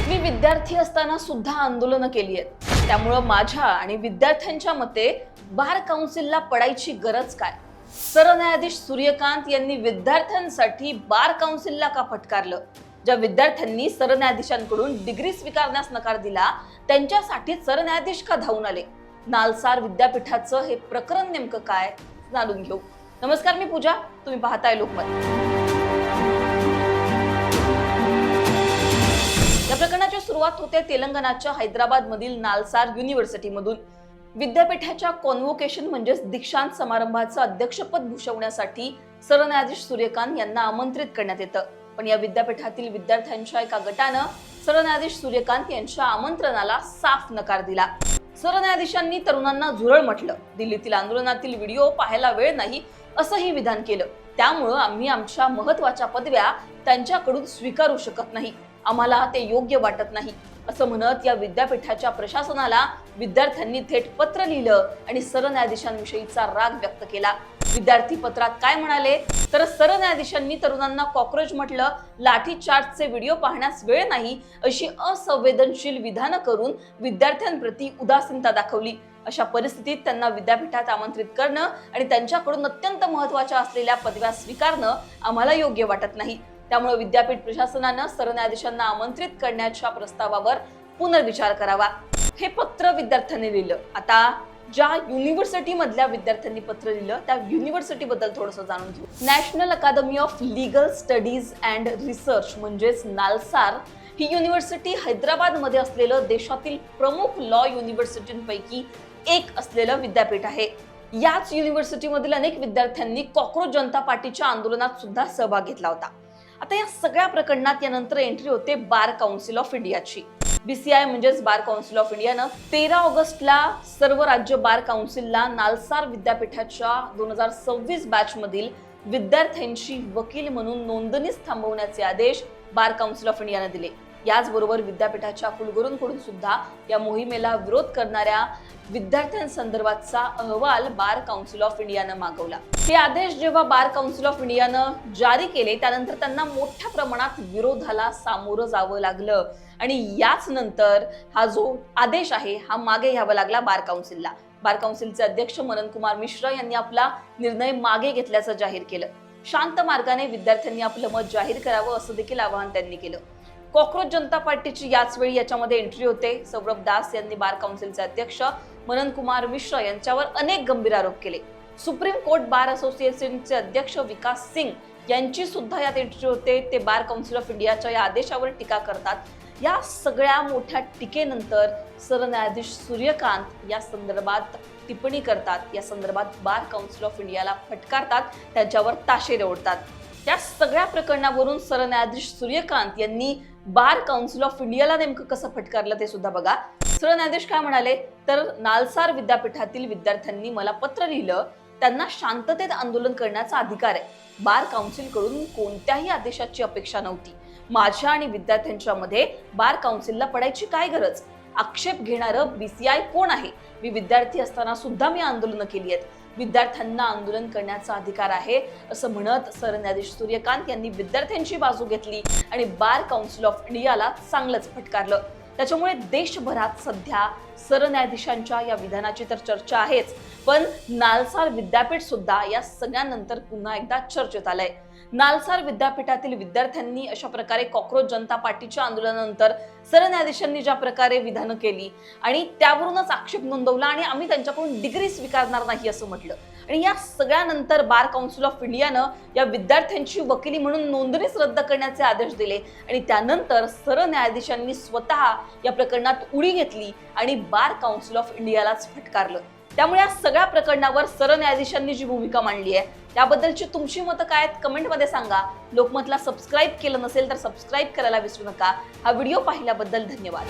मी विद्यार्थी असताना सुद्धा आंदोलनं केली आहेत, त्यामुळे माझ्या आणि विद्यार्थ्यांच्या मते बार काउन्सिलला पडायची गरज काय? सरन्यायाधीश सूर्यकांत यांनी विद्यार्थ्यांसाठी बार काउन्सिलला का फटकारलं? ज्या विद्यार्थ्यांनी सरन्यायाधीशांकडून डिग्री स्वीकारण्यास नकार दिला त्यांच्यासाठी सरन्यायाधीश का धावून आले? नालसार विद्यापीठाचं हे प्रकरण नेमकं काय जाणून घेऊ. नमस्कार, मी पूजा, तुम्ही पाहताय लोकमत. या प्रकरणाची सुरुवात होते तेलंगणाच्या हैदराबाद मधील नालसार युनिव्हर्सिटीमधून. विद्यापीठाच्या कॉन्व्होकेशन म्हणजेच दीक्षांत समारंभाचं अध्यक्षपद भूषवण्यासाठी सरन्यायाधीश सूर्यकांत यांना आमंत्रित करण्यात येतं. पण या विद्यापीठातील विद्यार्थ्यांच्या एका गटानं सरन्यायाधीश सूर्यकांत यांच्या आमंत्रणाला साफ नकार दिला. सरन्यायाधीशांनी तरुणांना झुरळ म्हटलं, दिल्लीतील आंदोलनातील व्हिडिओ पाहायला वेळ नाही असंही विधान केलं. त्यामुळं आम्ही आमच्या महत्वाच्या पदव्या त्यांच्याकडून स्वीकारू शकत नाही, आम्हाला ते योग्य वाटत नाही असं म्हणत या विद्यापीठाच्या प्रशासनाला विद्यार्थ्यांनी थेट पत्र लिहिलं आणि सरन्यायाधीशांविषयीचा राग व्यक्त केला. विद्यार्थी पत्रात काय म्हणाले तर सरन्यायाधीशांनी तरुणांना कॉक्रोच म्हटलं, लाठीचार्जचे व्हिडिओ पाहण्यास वेळ नाही अशी असंवेदनशील विधानं करून विद्यार्थ्यांप्रती उदासीनता दाखवली. अशा परिस्थितीत त्यांना विद्यापीठात आमंत्रित करणं आणि त्यांच्याकडून अत्यंत महत्त्वाच्या असलेल्या पदव्या स्वीकारणं आम्हाला योग्य वाटत नाही. त्यामुळे विद्यापीठ प्रशासनानं सरन्यायाधीशांना आमंत्रित करण्याच्या प्रस्तावावर पुनर्विचार करावा. हे पत्र विद्यार्थ्यांनी लिहिलं. आता ज्या युनिव्हर्सिटी मधल्या विद्यार्थ्यांनी पत्र लिहिलं त्या युनिव्हर्सिटी बद्दल थोडंसं जाणून घेऊ. National academy of legal studies and research म्हणजेच नालसार ही युनिव्हर्सिटी हैदराबाद मध्ये असलेलं देशातील प्रमुख लॉ युनिव्हर्सिटींपैकी एक असलेलं विद्यापीठ आहे. याच युनिव्हर्सिटीमधील अनेक विद्यार्थ्यांनी कॉक्रोच जनता पार्टीच्या आंदोलनात सुद्धा सहभाग घेतला होता. आता या सगळ्या प्रकरणात यानंतर एंट्री होते बार काउन्सिल ऑफ इंडियाची. BCI म्हणजेच बार काउन्सिल ऑफ इंडियानं 13 ऑगस्टला सर्व राज्य बार काउन्सिलला नालसार विद्यापीठाच्या 2026 बॅच मधील विद्यार्थ्यांची वकील म्हणून नोंदणीस थांबवण्याचे आदेश बार काउन्सिल ऑफ इंडियानं दिले. याचबरोबर विद्यापीठाच्या कुलगुरूंकडून सुद्धा या मोहिमेला विरोध करणाऱ्या विद्यार्थ्यांसंदर्भातचा अहवाल बार काउन्सिल ऑफ इंडियानं मागवला. हे आदेश जेव्हा बार काउन्सिल ऑफ इंडियानं जारी केले त्यानंतर त्यांना मोठ्या प्रमाणात विरोधाला सामोरं जावं लागलं आणि याच नंतर हा जो आदेश आहे हा मागे घ्यावा लागला बार काउन्सिलला. बार काउन्सिलचे अध्यक्ष मनन कुमार मिश्रा यांनी आपला निर्णय मागे घेतल्याचं जाहीर केलं. शांत मार्गाने विद्यार्थ्यांनी आपलं मत जाहीर करावं असं देखील आवाहन त्यांनी केलं. कॉक्रोच जनता पार्टीची याच वेळी याच्यामध्ये एंट्री होते. सौरभ दास यांनी बार काउन्सिलचे अध्यक्ष मनन कुमार मिश्रा यांच्यावर अनेक गंभीर आरोप केले. सुप्रीम कोर्ट बार असोसिएशनचे अध्यक्ष विकास सिंग यांची सुद्धा यात एंट्री होते. ते बार काउन्सिल ऑफ इंडियाच्या या आदेशावर टीका करतात. या सगळ्या मोठ्या टीकेनंतर सरन्यायाधीश सूर्यकांत या संदर्भात टिप्पणी करतात. या संदर्भात बार काउन्सिल ऑफ इंडियाला फटकारतात, त्यांच्यावर ताशेरे ओढतात. या सगळ्या प्रकरणावरून सरन्यायाधीश सूर्यकांत यांनी बार काउन्सिल ऑफ इंडियाला नेमकं कसं फटकारलं ते सुद्धा बघा. सरन्यायाधीश काय म्हणाले तर नालसार विद्यापीठातील विद्यार्थ्यांनी मला पत्र लिहिलं, त्यांना शांततेत आंदोलन करण्याचा अधिकार आहे. बार काउन्सिल कडून कोणत्याही आदेशाची अपेक्षा नव्हती. माझ्या आणि विद्यार्थ्यांच्या मध्ये बार काउन्सिलला पडायची काय गरज? आक्षेप घेणारं BCI कोण आहे? मी विद्यार्थी असताना सुद्धा मी आंदोलनं केली आहेत. विद्यार्थ्यांना आंदोलन करण्याचा अधिकार आहे असं म्हणत सरन्यायाधीश सूर्यकांत यांनी विद्यार्थ्यांची बाजू घेतली आणि बार काउन्सिल ऑफ इंडियाला चांगलंच फटकारलं. त्याच्यामुळे देशभरात सध्या सरन्यायाधीशांच्या या विधानाची तर चर्चा आहेच, पण नालसार विद्यापीठ सुद्धा या सगळ्यानंतर पुन्हा एकदा चर्चेत आलंय. नालसार विद्यापीठातील विद्यार्थ्यांनी अशा प्रकारे कॉक्रोच जनता पार्टीच्या आंदोलनानंतर सरन्यायाधीशांनी ज्या प्रकारे विधानं केली आणि त्यावरूनच आक्षेप नोंदवला आणि आम्ही त्यांच्याकडून डिग्री स्वीकारणार नाही असं म्हटलं. आणि या सगळ्यानंतर बार काउन्सिल ऑफ इंडियानं या विद्यार्थ्यांची वकिली म्हणून नोंदणीच रद्द करण्याचे आदेश दिले आणि त्यानंतर सरन्यायाधीशांनी स्वतः या प्रकरणात उडी घेतली आणि बार काउन्सिल ऑफ इंडियालाच फटकारलं. त्यामुळे या सगळ्या प्रकरणावर सरन्यायाधीशांनी जी भूमिका मांडली आहे त्याबद्दलची तुमची मतं काय आहेत कमेंटमध्ये सांगा. लोकमतला सबस्क्राईब केलं नसेल तर सबस्क्राईब करायला विसरू नका. हा व्हिडिओ पाहिल्याबद्दल धन्यवाद.